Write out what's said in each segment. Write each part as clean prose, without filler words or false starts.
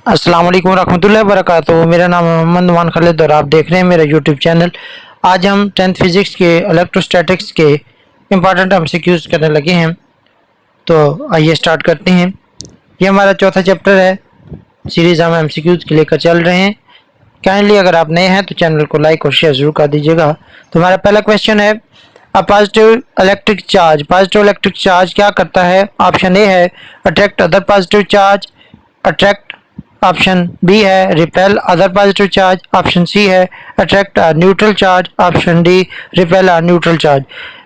अस्सलाम वालेकुम रहमतुल्लाहि व बरकातुहू। मेरा नाम है मोहम्मद नुमान खालिद और आप देख रहे हैं मेरा यूट्यूब चैनल। आज हम 10th फिज़िक्स के इलेक्ट्रोस्टैटिक्स के इम्पॉर्टेंट एमसीक्यूज़ करने लगे हैं। तो आइए स्टार्ट करते हैं। ये हमारा चौथा चैप्टर है। सीरीज़ हम एमसीक्यूज़ के लेकर चल रहे हैं। काइंडली अगर आप नए हैं तो चैनल को लाइक और शेयर ज़रूर कर दीजिएगा। तो हमारा पहला क्वेश्चन है, पॉजिटिव इलेक्ट्रिक चार्ज क्या करता है? ऑप्शन ए है attract other positive charge, attract. Option B है repel other positive charge. Option C है attract neutral charge. Option D repel neutral charge.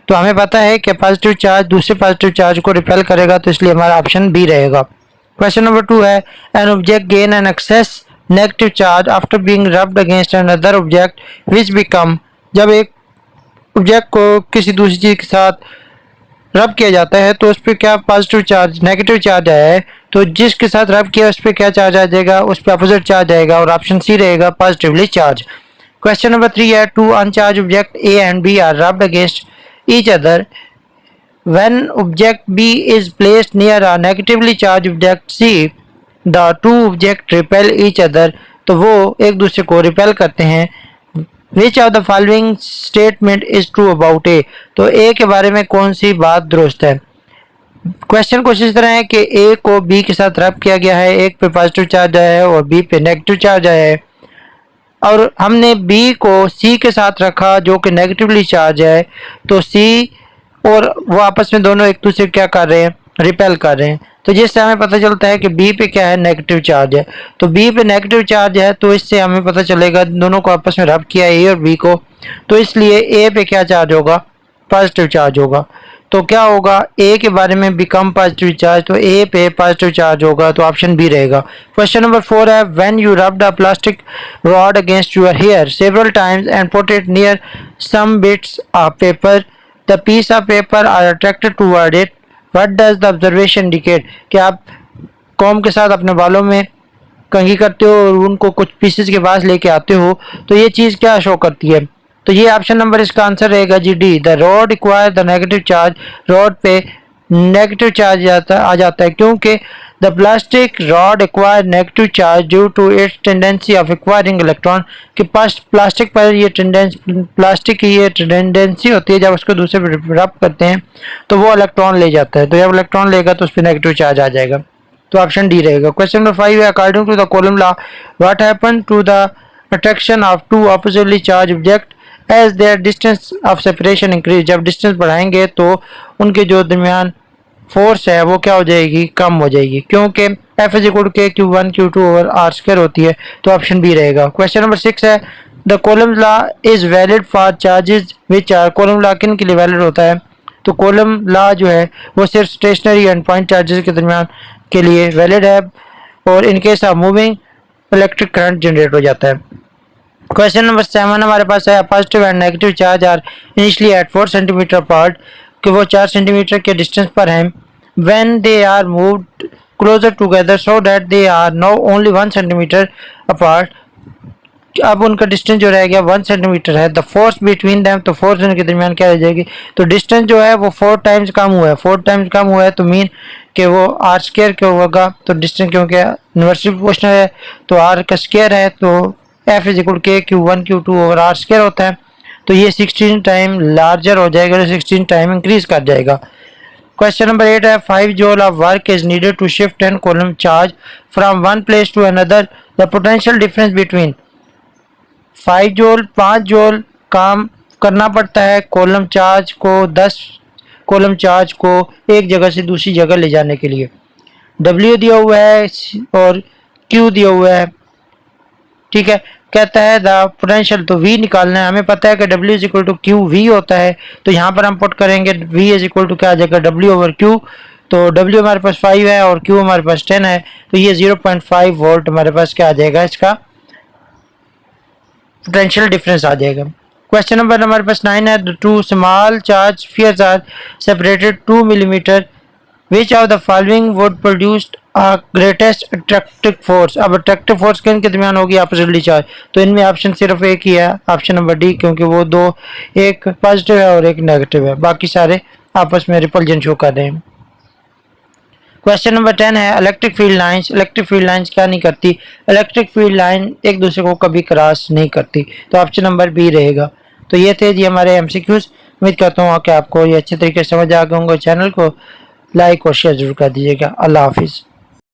तो हमें पता है कि पॉजिटिव चार्ज दूसरे पॉजिटिव चार्ज को रिपेल करेगा, तो इसलिए हमारा ऑप्शन बी रहेगा। क्वेश्चन नंबर 2 है, an object gain an excess negative charge after being rubbed against an other object which become. जब एक ऑब्जेक्ट को किसी दूसरी चीज के साथ रब किया जाता है तो उस पर क्या पॉजिटिव चार्ज नेगेटिव चार्ज आया है, तो जिसके साथ रब किया उस पर क्या चार्ज आ जाएगा? उस पर अपोजिट चार्ज आएगा और ऑप्शन सी रहेगा पॉजिटिवली चार्ज। क्वेश्चन नंबर 3 है, two uncharge object A and B are rubbed against each other when object B is placed near a negatively charged object C the two object repel each other. तो वो एक दूसरे को repel करते हैं। Which of the following statement is true about A. तो A के बारे में कौन सी बात दुरुस्त है? क्वेश्चन कुछ इस तरह है कि ए को बी के साथ रब किया गया है, एक पे पॉजिटिव चार्ज आया है और बी पे नेगेटिव चार्ज आया है, और हमने बी को सी के साथ रखा जो कि नेगेटिवली चार्ज है। तो सी और वो आपस में दोनों एक दूसरे क्या कर रहे हैं? रिपेल कर रहे हैं। तो जिससे हमें पता चलता है कि बी पे क्या है? नेगेटिव चार्ज है। तो बी पे नेगेटिव चार्ज है, तो इससे हमें पता चलेगा दोनों को आपस में रब किया ए और बी को, तो इसलिए ए पे क्या चार्ज होगा? पॉजिटिव चार्ज होगा। तो क्या होगा? ए के बारे में बिकम पॉजिटिव चार्ज, तो ए पे पॉजिटिव चार्ज होगा, तो ऑप्शन बी रहेगा। क्वेश्चन नंबर 4 है, when you rubbed a plastic rod against your hair several times and put it near some bits of paper the piece of paper are attracted toward it, what does the observation indicate. कि आप comb के साथ अपने बालों में कंघी करते हो और उनको कुछ पीसेस के पास लेके आते हो, तो ये चीज़ क्या शो करती है? तो ये ऑप्शन नंबर इसका आंसर रहेगा जी D, the rod require the negative charge. Rod पे नेगेटिव चार्ज आ जाता है क्योंकि the plastic rod acquire negative charge due to its tendency of acquiring electron. कि प्लास्टिक पर ये प्लास्टिक की ये टेंडेंसी होती है, जब उसको दूसरे पर रब करते हैं तो वो इलेक्ट्रॉन ले जाता है, तो जब इलेक्ट्रॉन लेगा तो उस पर नेगेटिव चार्ज आ जाएगा, तो ऑप्शन डी रहेगा। क्वेश्चन नंबर 5 है, according to the Coulomb law what happen to the attraction of two oppositely charge object as their distance of separation increase. जब डिस्टेंस बढ़ाएंगे तो उनके जो दरमियान फोर्स है वो क्या हो जाएगी? कम हो जाएगी, क्योंकि एफ इज इक्वल के Q1 Q2 over are square होती है, तो ऑप्शन बी रहेगा। क्वेश्चन नंबर 6 है, the Coulomb law is valid for charges which are. Coulomb law किन के लिए वैलिड होता है? तो कॉलम लॉ जो है वो सिर्फ स्टेशनरी एंड पॉइंट चार्जेस के दरमियान के लिए वैलिड है, और in case of moving electric current generate हो जाता है। क्वेश्चन नंबर 7 हमारे पास है, positive and negative charge are initially at 4 centimetre apart. कि वो 4 सेंटीमीटर के डिस्टेंस पर हैं। When they are moved closer together so that they are now only 1 centimetre apart. अब उनका डिस्टेंस जो रह गया 1 सेंटीमीटर है। द फोर्स बिटवीन देम, तो फोर्स उनके दरमियान क्या रह जाएगी? तो डिस्टेंस जो है वो 4 टाइम्स कम हुआ है, 4 टाइम्स कम हुआ है, तो मीन कि वो आर स्क्वायर क्यों होगा? तो डिस्टेंस क्योंकि इन्वर्सली प्रोपोर्शनल है तो आर का स्क्वायर है, तो एफ इज इक्वल के Q1 Q2 over are square होता है, तो ये 16 टाइम लार्जर हो जाएगा, 16 टाइम इंक्रीज कर जाएगा। क्वेश्चन नंबर 8 है, 5 joule of work is needed to shift an Coulomb charge from one place to another, the potential difference between. 5 joule काम करना पड़ता है कॉलम चार्ज को 10 कॉलम चार्ज को एक जगह से दूसरी जगह ले जाने के लिए। W दिया हुआ है और Q दिया हुआ है, ठीक है। कहता है द पोटेंशियल, तो V निकालना है। हमें पता है कि W is equal to Q V होता है, तो यहाँ पर हम पुट करेंगे V इज इक्वल टू क्या आ जाएगा? W over Q। तो W हमारे पास 5 है और Q हमारे पास 10 है, तो ये 0.5 वोल्ट हमारे पास क्या आ जाएगा? इसका पोटेंशियल डिफरेंस आ जाएगा। क्वेश्चन नंबर हमारे पास 9 है, two small charge spheres are separated 2 millimetre which of the following would produce greatest attractive force. अब अट्रैक्टिव फोर्स किन के दरमियान होगी? Oppositely charge. तो इनमें ऑप्शन सिर्फ एक ही है, ऑप्शन नंबर डी, क्योंकि वो दो, एक पॉजिटिव है और एक नेगेटिव है, बाकी सारे आपस में रिपल्जन शो कर रहे हैं। क्वेश्चन नंबर 10 है electric field lines. Electric field lines क्या नहीं करती? इलेक्ट्रिक फील्ड लाइन एक दूसरे को कभी क्रॉस नहीं करती। तो ऑप्शन नंबर बी रहेगा। तो ये थे जी हमारे एमसीक्यूज। उम्मीद करता हूँ कि आपको ये अच्छे तरीके से समझ आ गए होंगे। चैनल को लाइक और शेयर जरूर कर दीजिएगा। अल्लाह हाफिज़।